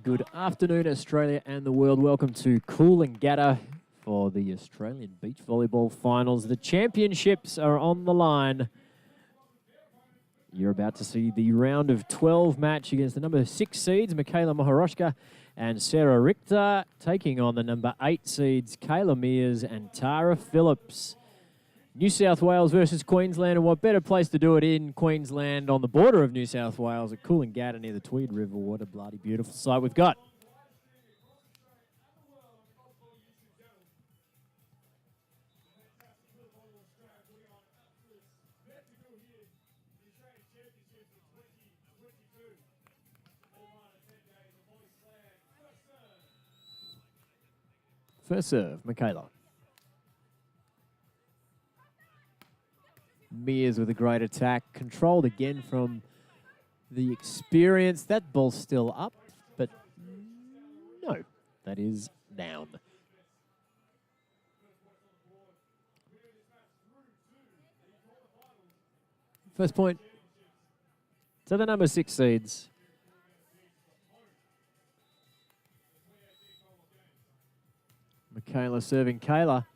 Good afternoon, Australia and the world. Welcome to Coolangatta for the Australian Beach Volleyball Finals. The championships are on the line. You're about to see the round of 12 match against the number 6 seeds, Michaela Mokrohajska and Sarah Richter, taking on the number 8 seeds, Kayla Mears and Phillips. New South Wales versus Queensland, and what better place to do it in Queensland on the border of New South Wales at Coolangatta near the Tweed River. What a bloody beautiful sight we've got. First serve, Michaela. Mears with a great attack, controlled again from the experience. That ball's still up, but no, that is down. First point to the number 6 seeds. Michaela serving Kayla.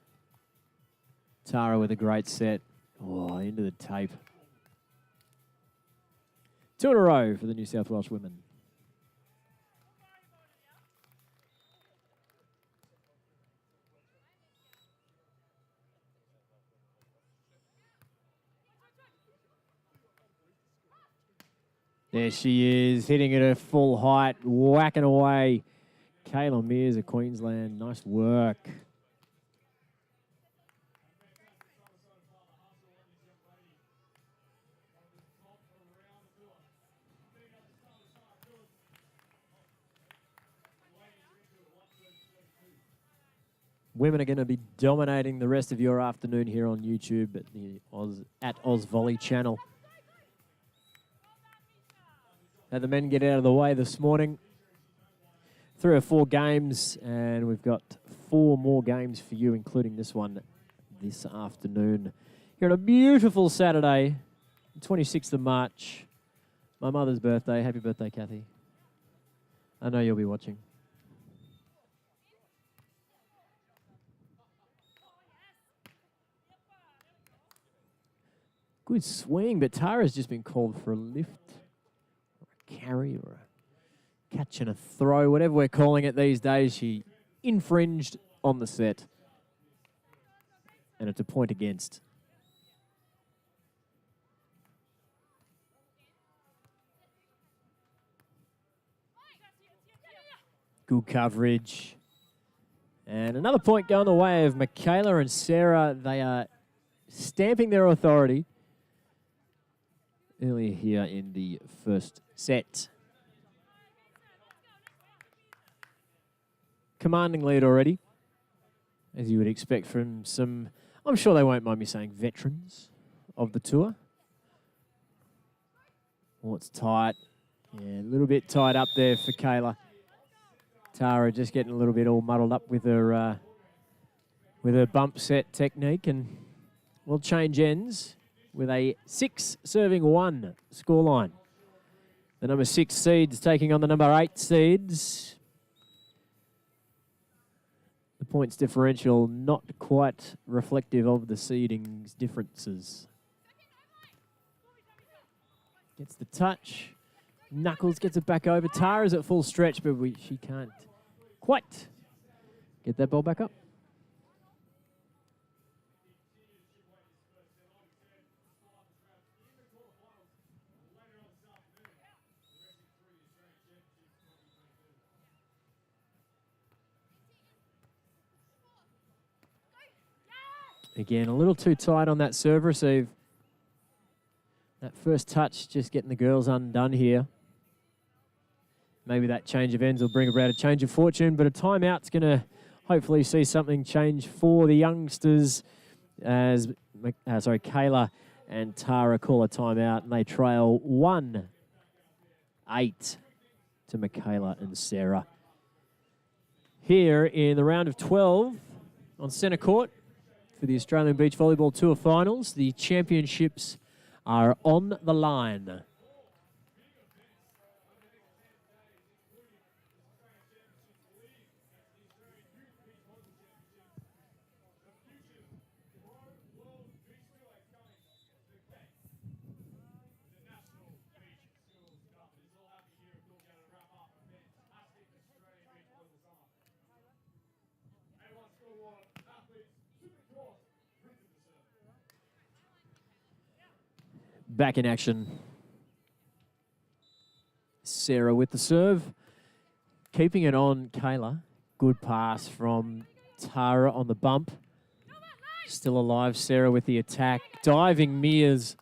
Tara with a great set. Oh, into the tape. 2 in a row for the New South Wales women. There she is, hitting it at full height, whacking away. Kayla Mears of Queensland, nice work. Women are going to be dominating the rest of your afternoon here on YouTube at the Oz Volley channel. Now the men get out of the way this morning. 3 or 4 games, and we've got 4 more games for you, including this one this afternoon. Here on a beautiful Saturday, 26th of March, my mother's birthday. Happy birthday, Kathy. I know you'll be watching. Good swing, but Tara's just been called for a lift, or a carry, or a catch and a throw, whatever we're calling it these days. She infringed on the set, and it's a point against. Good coverage. And another point going the way of Michaela and Sarah. They are stamping their authority earlier here in the first set. Commanding lead already, as you would expect from some, I'm sure they won't mind me saying, veterans of the tour. Oh, it's tight. Yeah, a little bit tied up there for Kayla. Tara just getting a little bit all muddled up with her bump set technique, and we'll change ends with a 6-1 scoreline. The number 6 seeds taking on the number 8 seeds. The points differential not quite reflective of the seedings differences. Gets the touch. Knuckles gets it back over. Tara's at full stretch, but she can't quite get that ball back up. Again, a little too tight on that serve receive. That first touch just getting the girls undone here. Maybe that change of ends will bring about a change of fortune, but a timeout's going to hopefully see something change for the youngsters as Kayla and Tara call a timeout, and they trail 1-8 to Michaela and Sarah. Here in the round of 12 on centre court for the Australian Beach Volleyball Tour Finals, the championships are on the line. Back in action. Sarah with the serve. Keeping it on Kayla. Good pass from Tara on the bump. Still alive, Sarah with the attack. Diving Mears.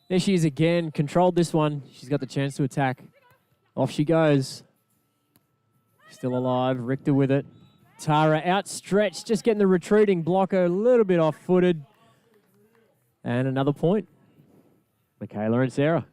There she is again. Controlled this one. She's got the chance to attack. Off she goes. Still alive. Richter with it. Tara outstretched. Just getting the retreating blocker a little bit off-footed. And another point. Michaela and Sarah.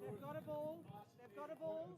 They've got a ball. They've got a ball.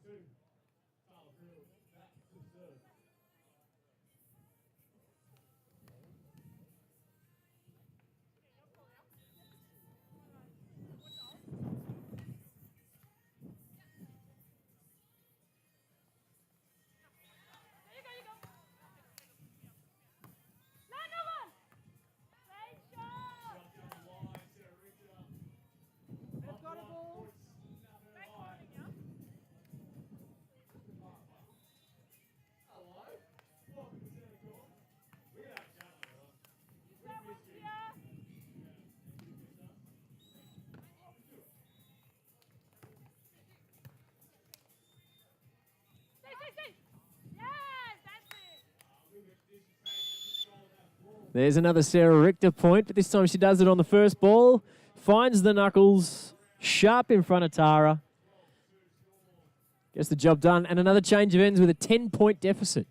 There's another Sarah Richter point, but this time she does it on the first ball. Finds the knuckles, sharp in front of Tara. Gets the job done, and another change of ends with a 10-point deficit.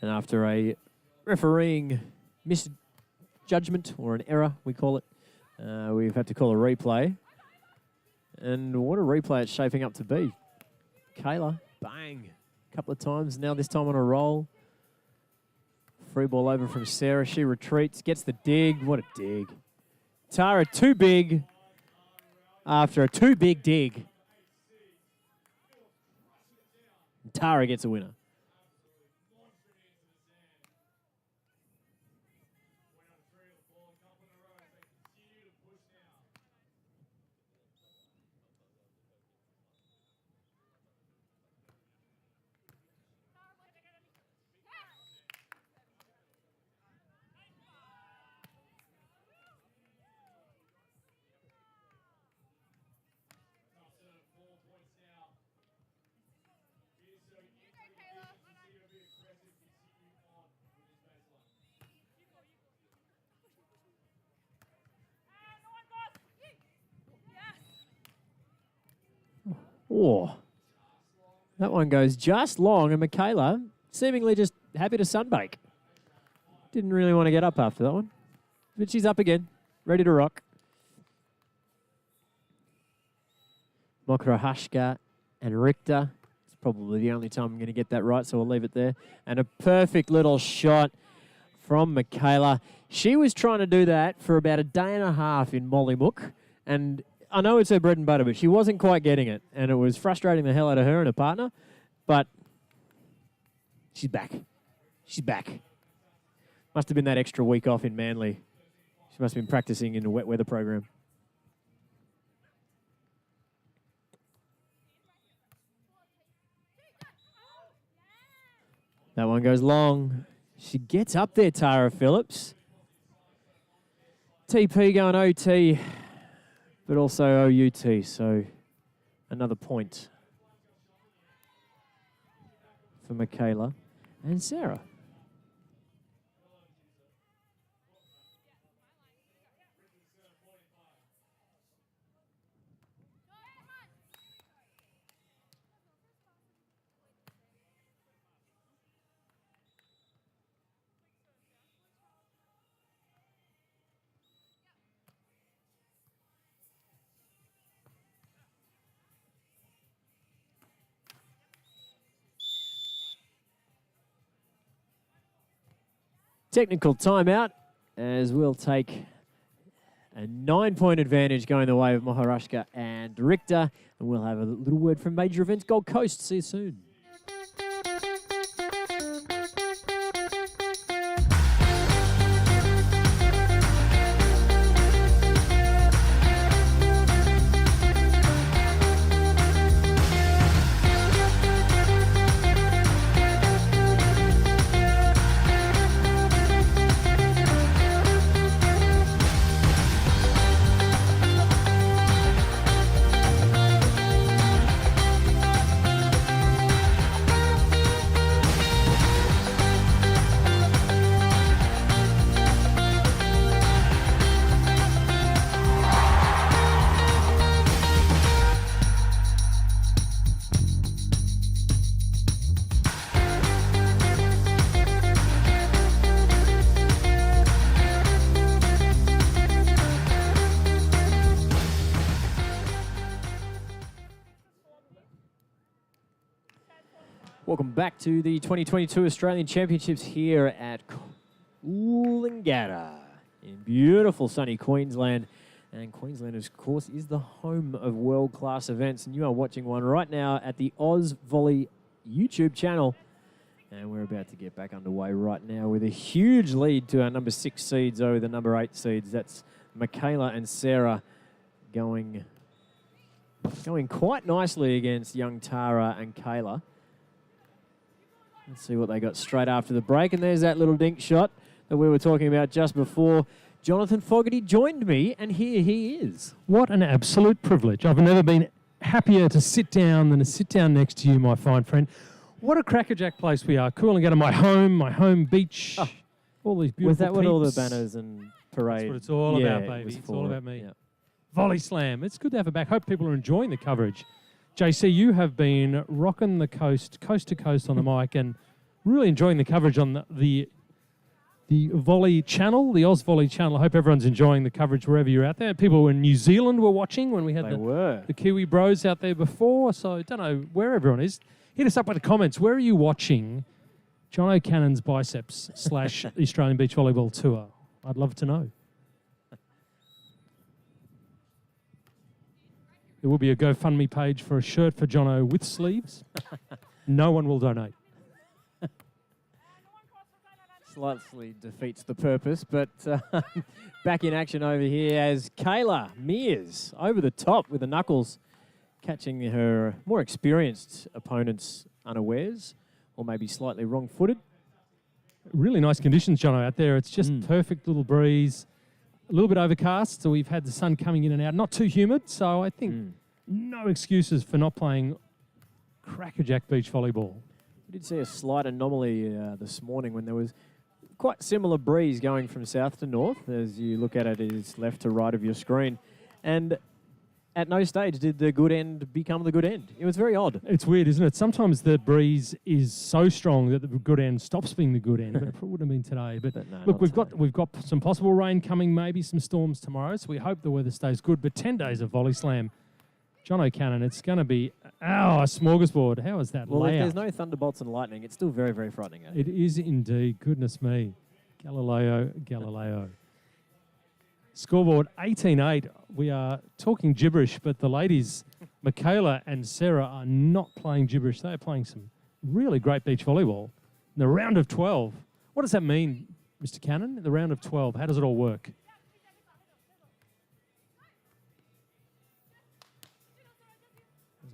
And after a refereeing misjudgment, or an error, we call it, we've had to call a replay. And what a replay it's shaping up to be. Kayla, bang, a couple of times. Now this time on a roll. Free ball over from Sarah. She retreats, gets the dig. What a dig. Tara, too big after a too big dig. Tara gets a winner. Oh, that one goes just long, and Michaela seemingly just happy to sunbake. Didn't really want to get up after that one. But she's up again, ready to rock. Mokrohajska and Richter. It's probably the only time I'm going to get that right, so we'll leave it there. And a perfect little shot from Michaela. She was trying to do that for about a day and a half in Mollymook, and I know it's her bread and butter, but she wasn't quite getting it, and it was frustrating the hell out of her and her partner, but she's back. She's back. Must have been that extra week off in Manly. She must have been practicing in a wet weather program. That one goes long. She gets up there, Tara Phillips. TP going OT, but also OUT, so another point for Michaela and Sarah. Technical timeout, as we'll take a 9-point advantage going the way of Mokrohajska and Richter. And we'll have a little word from Major Events Gold Coast. See you soon. Welcome back to the 2022 Australian Championships here at Coolangatta in beautiful sunny Queensland. And Queensland, of course, is the home of world-class events. And you are watching one right now at the Oz Volley YouTube channel. And we're about to get back underway right now with a huge lead to our number 6 seeds over the number 8 seeds. That's Michaela and Sarah going quite nicely against young Tara and Kayla. Let's see what they got straight after the break. And there's that little dink shot that we were talking about just before. Jonathan Fogarty joined me, and here he is. What an absolute privilege. I've never been happier to sit down than to sit down next to you, my fine friend. What a crackerjack place we are. Coolangatta, my home beach. Oh, all these beautiful Was that peeps. what all the banners and parade? That's what it's all about, baby. It's all about me. Yeah. Volley slam. It's good to have it back. Hope people are enjoying the coverage. JC, you have been rocking the coast to coast on the mic and really enjoying the coverage on the Volley channel, the Oz Volley channel. I hope everyone's enjoying the coverage wherever you're out there. People in New Zealand were watching when we had the Kiwi bros out there before, so I don't know where everyone is. Hit us up with the comments. Where are you watching John O'Cannon's biceps / the Australian Beach Volleyball Tour? I'd love to know. There will be a GoFundMe page for a shirt for Jono with sleeves. No one will donate. Slightly defeats the purpose, but back in action over here as Kayla Mears over the top with the knuckles, catching her more experienced opponents unawares, or maybe slightly wrong-footed. Really nice conditions, Jono, out there. It's just perfect little breeze. A little bit overcast, so we've had the sun coming in and out. Not too humid, so I think no excuses for not playing crackerjack beach volleyball. We did see a slight anomaly this morning when there was quite similar breeze going from south to north. As you look at it, it's left to right of your screen. And at no stage did the good end become the good end. It was very odd. It's weird, isn't it? Sometimes the breeze is so strong that the good end stops being the good end, but it probably wouldn't have been today. But no, look, not we've got some possible rain coming, maybe some storms tomorrow, so we hope the weather stays good. But 10 days of volley slam. John O'Cannon, it's going to be, a smorgasbord. How is that Well, if layout? there's no thunderbolts and lightning, it's still very, very frightening. Eh? It is indeed. Goodness me. Galileo. Scoreboard 18-8. We are talking gibberish, but the ladies, Michaela and Sarah, are not playing gibberish. They are playing some really great beach volleyball. In the round of 12. What does that mean, Mr. Cannon? The round of 12, how does it all work?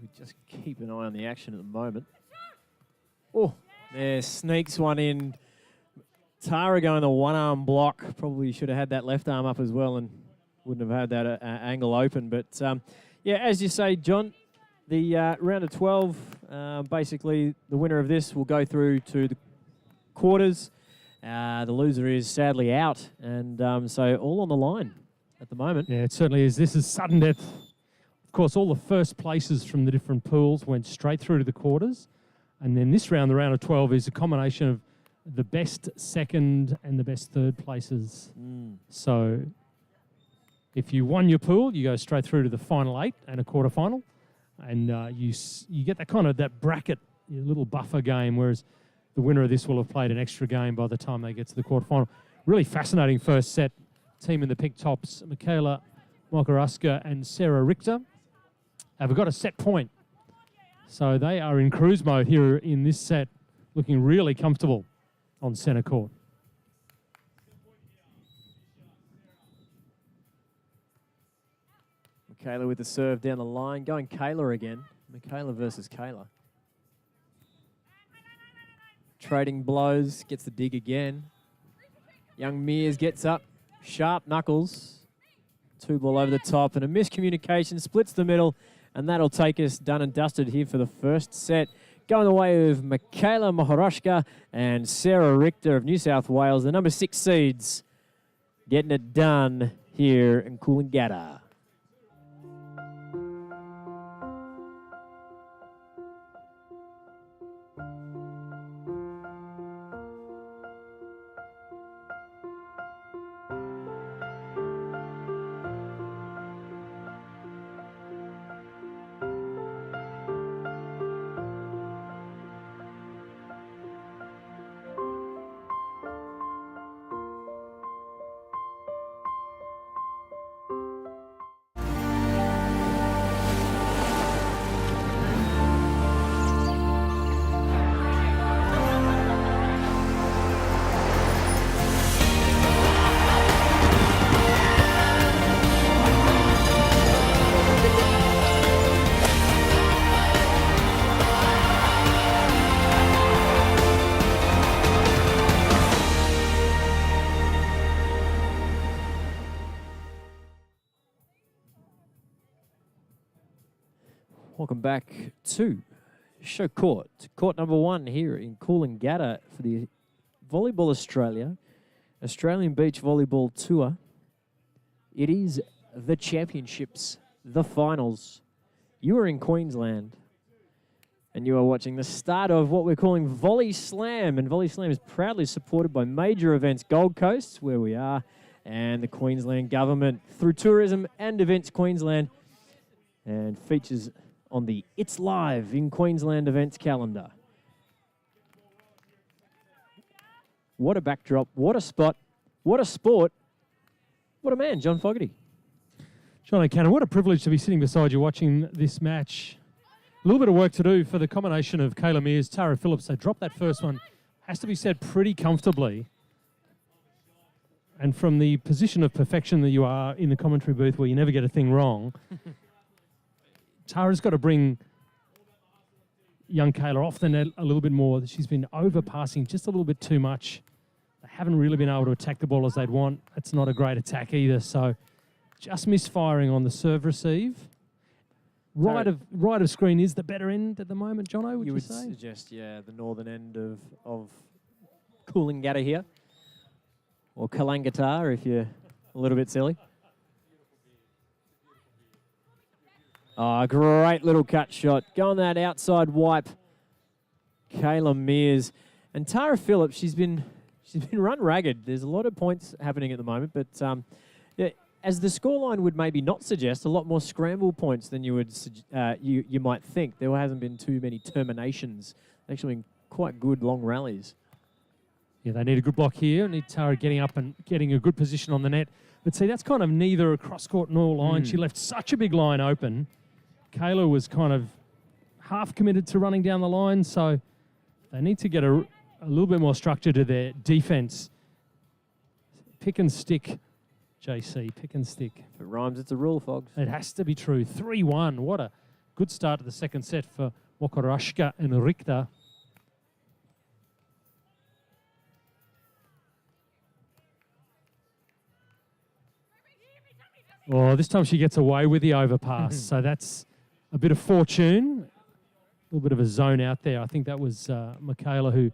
We just keep an eye on the action at the moment. Oh, there sneaks one in. Tara going the one-arm block. Probably should have had that left arm up as well and wouldn't have had that angle open. But, yeah, as you say, John, the round of 12, basically the winner of this will go through to the quarters. The loser is sadly out. And so all on the line at the moment. Yeah, it certainly is. This is sudden death. Of course, all the first places from the different pools went straight through to the quarters. And then this round, the round of 12, is a combination of the best second and the best third places. So if you won your pool, you go straight through to the final 8 and a quarterfinal. And you get that kind of that bracket, your little buffer game, whereas the winner of this will have played an extra game by the time they get to the quarterfinal. Really fascinating first set. Team in the pink tops, Michaela, Mokrohajska and Sarah Richter, have got a set point. So they are in cruise mode here in this set, looking really comfortable on centre court. Michaela with the serve down the line. Going Kayla again. Michaela versus Kayla. Trading blows. Gets the dig again. Young Mears gets up. Sharp knuckles. 2 ball over the top. And a miscommunication. Splits the middle. And that'll take us done and dusted here for the first set. Going the way of Michaela Mokrohajska and Sarah Richter of New South Wales, the number 6 seeds, getting it done here in Coolangatta. Welcome back to show court number 1 here in Coolangatta for the Volleyball Australia, Australian Beach Volleyball Tour. It is the championships, the finals. You are in Queensland and you are watching the start of what we're calling Volley Slam. And Volley Slam is proudly supported by Major Events Gold Coast, where we are, and the Queensland Government through Tourism and Events Queensland, and features on the It's Live in Queensland events calendar. What a backdrop, what a spot, what a sport, what a man, John Fogarty. John O'Cannon, what a privilege to be sitting beside you watching this match. A little bit of work to do for the combination of Kayla Mears, Tara Phillips. They dropped that first one, has to be said, pretty comfortably. And from the position of perfection that you are in the commentary booth where you never get a thing wrong, Tara's got to bring young Kayla off the net a little bit more. She's been overpassing just a little bit too much. They haven't really been able to attack the ball as they'd want. That's not a great attack either. So just misfiring on the serve receive. Right of screen is the better end at the moment, Jono, would you say? You would suggest, yeah, the northern end of Coolangatta here. Or Coolangatta if you're a little bit silly. Oh, great little cut shot. Go on that outside wipe. Kayla Mears. And Tara Phillips, she's been run ragged. There's a lot of points happening at the moment, but yeah, as the scoreline would maybe not suggest, a lot more scramble points than you would you might think. There hasn't been too many terminations. Actually been quite good long rallies. Yeah, they need a good block here. Need Tara getting up and getting a good position on the net. But see, that's kind of neither a cross-court nor line. She left such a big line open. Kayla was kind of half committed to running down the line, so they need to get a little bit more structure to their defense. Pick and stick, JC, pick and stick. If it rhymes, it's a rule, Fogs. It has to be true. 3-1. What a good start to the second set for Mokrohajska and Richter. Oh, this time she gets away with the overpass. So that's a bit of fortune. A little bit of a zone out there. I think that was Michaela, who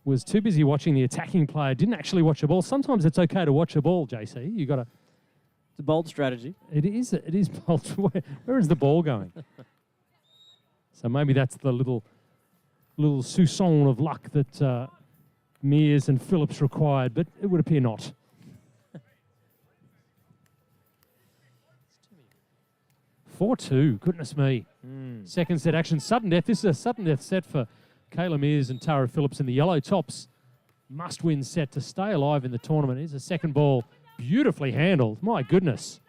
was too busy watching the attacking player, didn't actually watch the ball. Sometimes it's okay to watch a ball, JC. You got to. It's a bold strategy. It is bold. Where is the ball going? So maybe that's the little soupçon of luck that Mears and Phillips required, but it would appear not. 4-2, goodness me. Second set action, sudden death. This is a sudden death set for Kayla Mears and Tara Phillips in the yellow tops. Must-win set to stay alive in the tournament. Here's a second ball, beautifully handled. My goodness.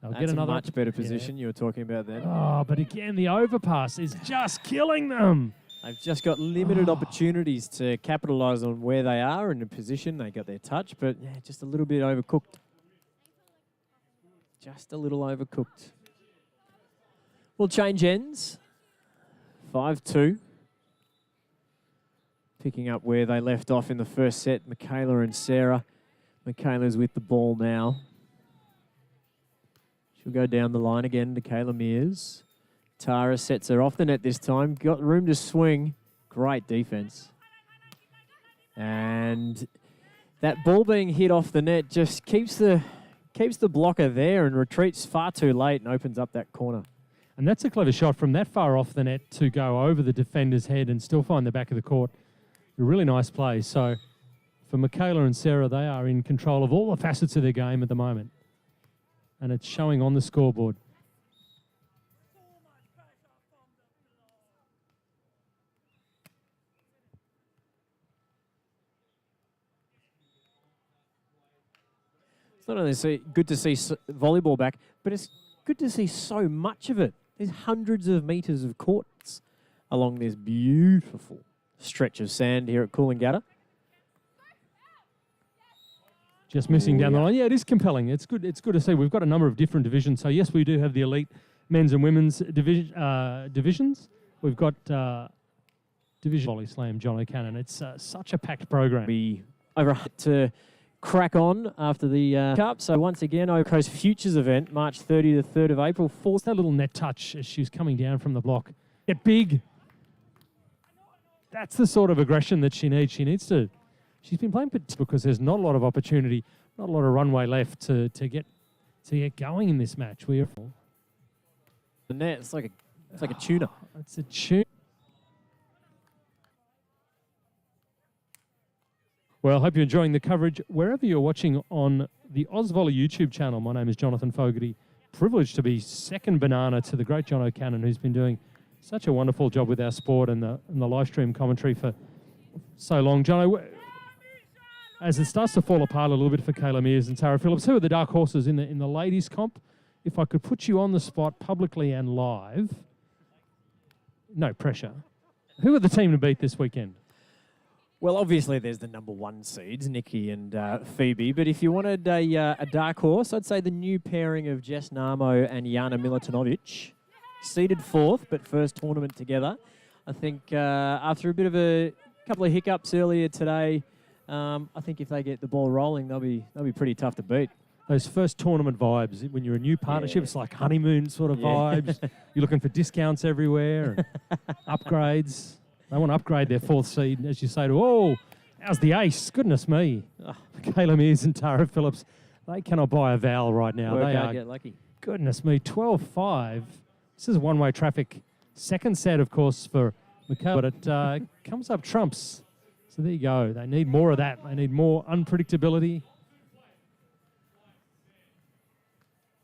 They'll That's get another a much better position you were talking about then. Oh, but again, the overpass is just killing them. They've just got limited opportunities to capitalise on where they are in the position. They got their touch, but yeah, just a little bit overcooked. Just a little overcooked. We'll change ends. 5-2. Picking up where they left off in the first set, Michaela and Sarah. Michaela's with the ball now. She'll go down the line again to Kayla Mears. Tara sets her off the net this time. Got room to swing. Great defense. And that ball being hit off the net just keeps the blocker there and retreats far too late and opens up that corner. And that's a clever shot from that far off the net to go over the defender's head and still find the back of the court. A really nice play. So for Michaela and Sarah, they are in control of all the facets of their game at the moment. And it's showing on the scoreboard. It's not only good to see volleyball back, but it's good to see so much of it. There's hundreds of metres of courts along this beautiful stretch of sand here at Coolangatta. Just missing down the line. Yeah, it is compelling. It's good to see. We've got a number of different divisions. So, yes, we do have the elite men's and women's divisions. We've got Division Volley Slam John O'Cannon. It's such a packed program. Be over to crack on after the Cup. So once again, Oak Coast Futures event, March 30 to 3rd of April. Force that little net touch as she was coming down from the block. Get big. That's the sort of aggression that she needs. She's been playing because there's not a lot of opportunity, not a lot of runway left to get going in this match. The net, it's like a tuna. It's a tuna. Well, I hope you're enjoying the coverage wherever you're watching on the Ausvolley YouTube channel. My name is Jonathan Fogarty. Privileged to be second banana to the great John O'Cannon, who's been doing such a wonderful job with our sport and the live stream commentary for so long. John, as it starts to fall apart a little bit for Kayla Mears and Tara Phillips, who are the dark horses in the ladies' comp? If I could put you on the spot publicly and live, no pressure. Who are the team to beat this weekend? Well, obviously there's the number one seeds, Nikki and Phoebe. But if you wanted a dark horse, I'd say the new pairing of Jess Namo and Jana Milutinovic. Seeded fourth, but first tournament together. I think after a bit of a couple of hiccups earlier today, I think if they get the ball rolling, they'll be pretty tough to beat. Those first tournament vibes, when you're a new partnership, it's like honeymoon sort of vibes. You're looking for discounts everywhere, and upgrades. They want to upgrade their fourth seed, as you say, how's the ace? Goodness me. Kayla Mears and Tara Phillips, they cannot buy a vowel right now. Get lucky. Goodness me, 12-5. This is one-way traffic. Second set, of course, for Michaela, but it comes up trumps. So there you go. They need more of that. They need more unpredictability.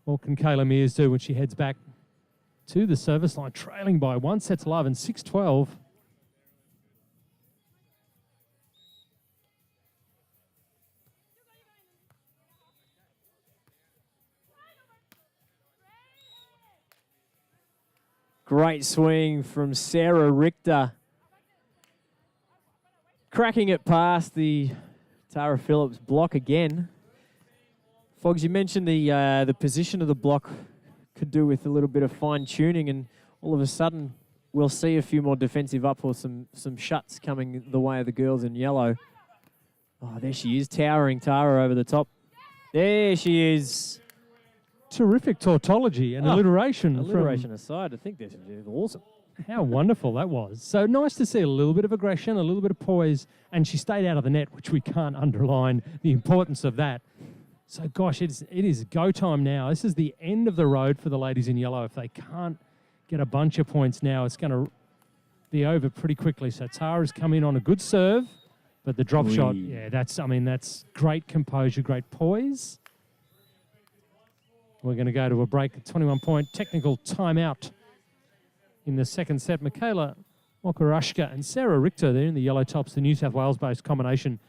What can Kayla Mears do when she heads back to the service line, trailing by 1-love and 6-12? Great swing from Sarah Richter. Cracking it past the Tara Phillips block again. Fogs, you mentioned the position of the block could do with a little bit of fine-tuning, and all of a sudden we'll see a few more defensive up or some shuts coming the way of the girls in yellow. Oh, there she is, towering Tara over the top. There she is. Terrific tautology and alliteration. Alliteration aside, I think this is awesome. How wonderful that was. So nice to see a little bit of aggression, a little bit of poise, and she stayed out of the net, which we can't underline the importance of that. So, gosh, it is go time now. This is the end of the road for the ladies in yellow. If they can't get a bunch of points now, it's going to be over pretty quickly. So Tara's come in on a good serve, but the drop shot, yeah, that's great composure, great poise. We're going to go to a break, a 21-point technical timeout in the second set. Michaela Mokrohajska and Sarah Richter, they're in the yellow tops, the New South Wales-based combination.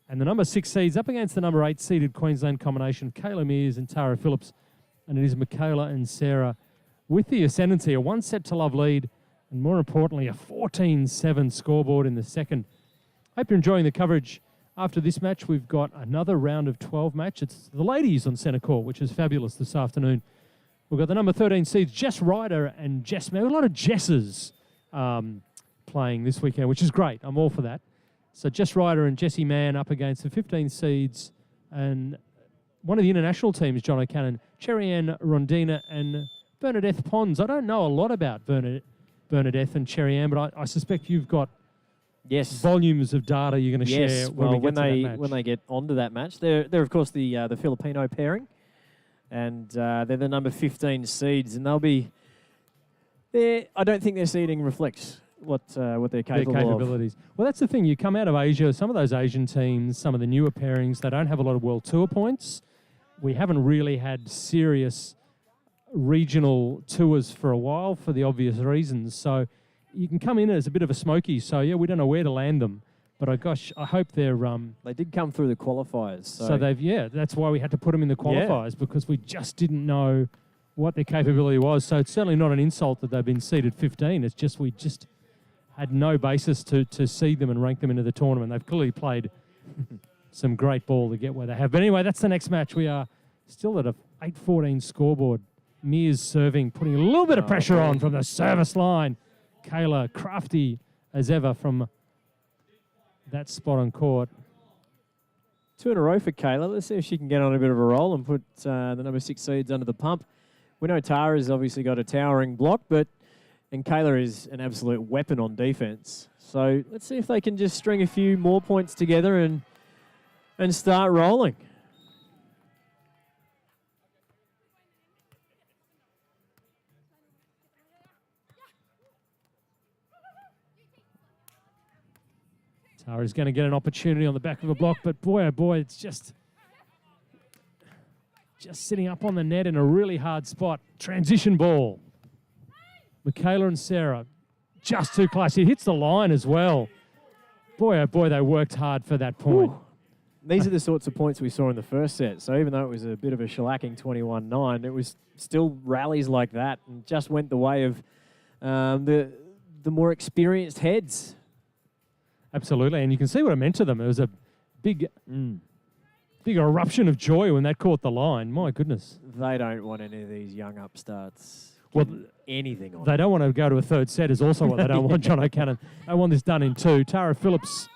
And the number 6 seeds up against the number 8 seeded Queensland combination, Kayla Mears and Tara Phillips. And it is Michaela and Sarah with the ascendancy, a 1-love lead, and more importantly, a 14-7 scoreboard in the second. Hope you're enjoying the coverage. After this match, we've got another round of 12 match. It's the ladies on centre court, which is fabulous this afternoon. We've got the number 13 seeds, Jess Ryder and Jess Mann. A lot of Jesses playing this weekend, which is great. I'm all for that. So Jess Ryder and Jessie Mann up against the 15 seeds and one of the international teams, John O'Cannon, Cherry-Ann Rondina and Bernadette Pons. I don't know a lot about Bernadette and Cherry-Ann, but I suspect you've got volumes of data you're going to share when they get onto that match. They're of course the Filipino pairing, and they're the number 15 seeds, and they'll be there. I don't think their seeding reflects what they're capable of. Well, that's the thing. You come out of Asia, some of those Asian teams, some of the newer pairings, they don't have a lot of World Tour points. We haven't really had serious regional tours for a while for the obvious reasons. So you can come in as a bit of a smoky. So, yeah, we don't know where to land them. But, I hope they're... they did come through the qualifiers. So that's why we had to put them in the qualifiers, because we just didn't know what their capability was. So it's certainly not an insult that they've been seeded 15. It's just we just had no basis to seed them and rank them into the tournament. They've clearly played some great ball to get where they have. But anyway, that's the next match. We are still at a 8-14 scoreboard. Mears serving, putting a little bit of pressure on from the service line. Kayla, crafty as ever from that spot on court. 2 in a row for Kayla. Let's see if she can get on a bit of a roll and put the number 6 seeds under the pump. We know Tara's obviously got a towering block, and Kayla is an absolute weapon on defense. So let's see if they can just string a few more points together and start rolling. Tara's going to get an opportunity on the back of a block, but boy, oh boy, it's just sitting up on the net in a really hard spot. Transition ball. Michaela and Sarah, just too close. It hits the line as well. Boy, oh boy, they worked hard for that point. Ooh. These are the sorts of points we saw in the first set. So even though it was a bit of a shellacking 21-9, it was still rallies like that and just went the way of the more experienced heads. Absolutely, and you can see what it meant to them. It was a big eruption of joy when that caught the line. My goodness. They don't want any of these young upstarts anything on. They don't want to go to a third set is also what they don't want, John O'Cannon. They want this done in 2. Tara Phillips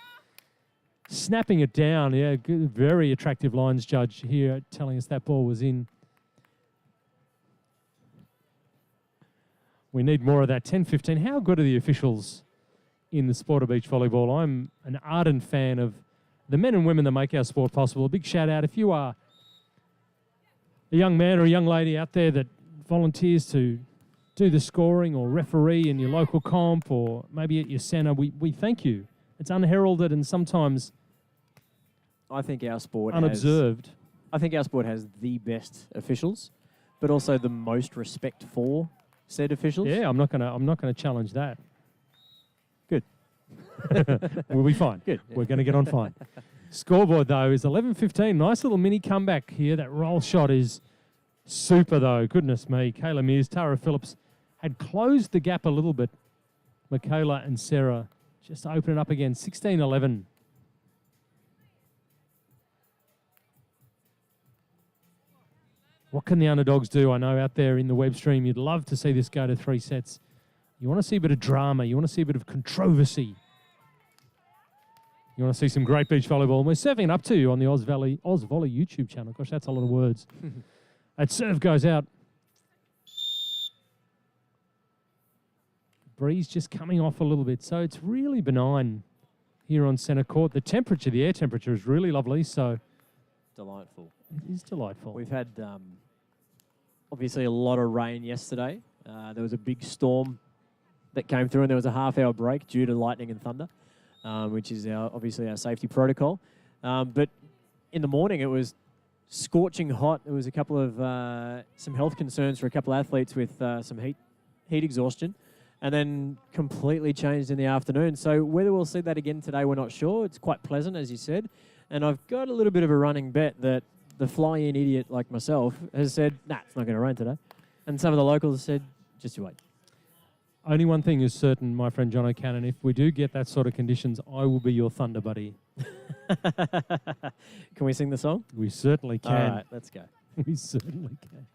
snapping it down. Yeah, good, very attractive lines judge here telling us that ball was in. We need more of that. 10-15. How good are the officials in the sport of beach volleyball? I'm an ardent fan of the men and women that make our sport possible. A big shout out if you are a young man or a young lady out there that volunteers to do the scoring or referee in your local comp or maybe at your centre, we thank you. It's unheralded and sometimes I think our sport unobserved. I think our sport has the best officials, but also the most respect for said officials. Yeah, I'm not gonna challenge that. Good. We'll be fine. Good. We're going to get on fine. Scoreboard, though, is 11:15. Nice little mini comeback here. That roll shot is super, though. Goodness me. Kayla Mears, Tara Phillips had closed the gap a little bit. Michaela and Sarah just open it up again. 16-11. What can the underdogs do? I know out there in the web stream, you'd love to see this go to 3 sets. You want to see a bit of drama. You want to see a bit of controversy. You want to see some great beach volleyball. And we're serving it up to you on the Oz Volley YouTube channel. Gosh, that's a lot of words. That serve goes out. Breeze just coming off a little bit. So it's really benign here on centre court. The temperature, the air temperature is really lovely. So Delightful. it is delightful. We've had obviously a lot of rain yesterday. There was a big storm that came through and there was a half-hour break due to lightning and thunder, which is obviously our safety protocol. But in the morning it was scorching hot. There was a couple of some health concerns for a couple of athletes with some heat exhaustion, and then completely changed in the afternoon. So whether we'll see that again today, we're not sure. It's quite pleasant, as you said. And I've got a little bit of a running bet that the fly-in idiot like myself has said, nah, it's not going to rain today. And some of the locals said, just you wait. Only one thing is certain, my friend John O'Cannon. If we do get that sort of conditions, I will be your thunder buddy. Can we sing the song? We certainly can. All right, let's go. We certainly can.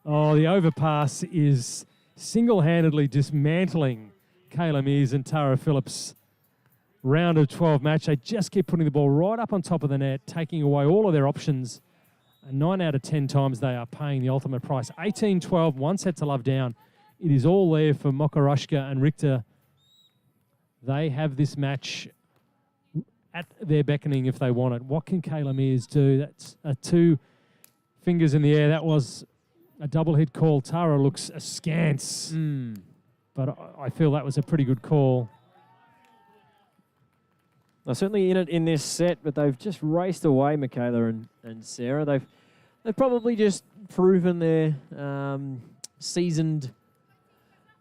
Oh, the overpass is single-handedly dismantling Kayla Mears and Tara Phillips. Round of 12 match. They just keep putting the ball right up on top of the net, taking away all of their options. And 9 out of 10 times they are paying the ultimate price. 18-12, 1 set to love down. It is all there for Mokrohajska and Richter. They have this match at their beckoning if they want it. What can Kayla Mears do? That's 2 fingers in the air. That was a double hit call. Tara looks askance. But I feel that was a pretty good call. They're certainly in it in this set, but they've just raced away, Michaela and Sarah. They've probably just proven their seasoned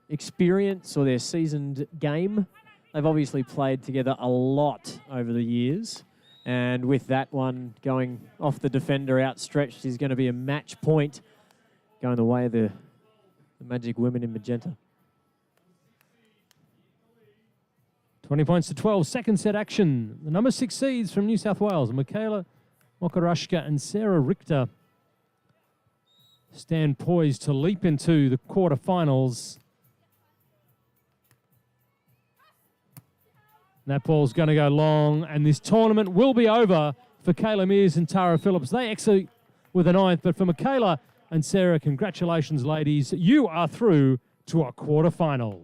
experience or their seasoned game. They've obviously played together a lot over the years. And with that one going off the defender outstretched is going to be a match point going the way of the Magic Women in magenta. 20 points to 12, second set action. The number 6 seeds from New South Wales, Michaela, Mokrohajska and Sarah Richter stand poised to leap into the quarterfinals. That ball's going to go long, and this tournament will be over for Kayla Mears and Tara Phillips. They exit with a 9th, but for Michaela and Sarah, congratulations, ladies. You are through to a quarterfinal.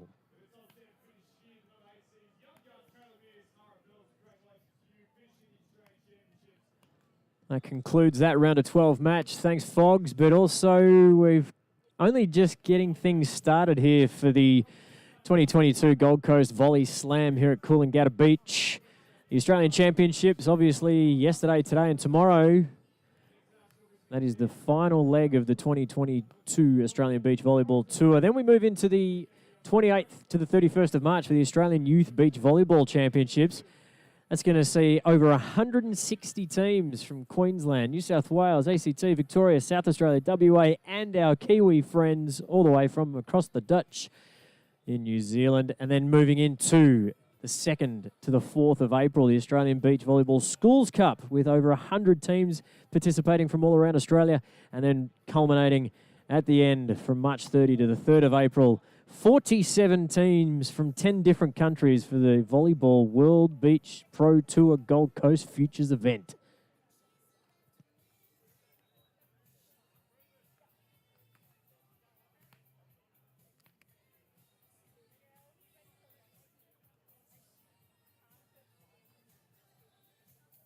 That concludes that round of 12 match. Thanks, Fogs. But also, we've only just getting things started here for the 2022 Gold Coast Volley Slam here at Coolangatta Beach. The Australian Championships, obviously, yesterday, today, and tomorrow. That is the final leg of the 2022 Australian Beach Volleyball Tour. Then we move into the 28th to the 31st of March for the Australian Youth Beach Volleyball Championships. That's going to see over 160 teams from Queensland, New South Wales, ACT, Victoria, South Australia, WA, and our Kiwi friends all the way from across the Dutch in New Zealand. And then moving into the 2nd to the 4th of April, the Australian Beach Volleyball Schools Cup with over 100 teams participating from all around Australia. And then culminating at the end from March 30 to the 3rd of April, 47 teams from 10 different countries for the Volleyball World Beach Pro Tour Gold Coast Futures event.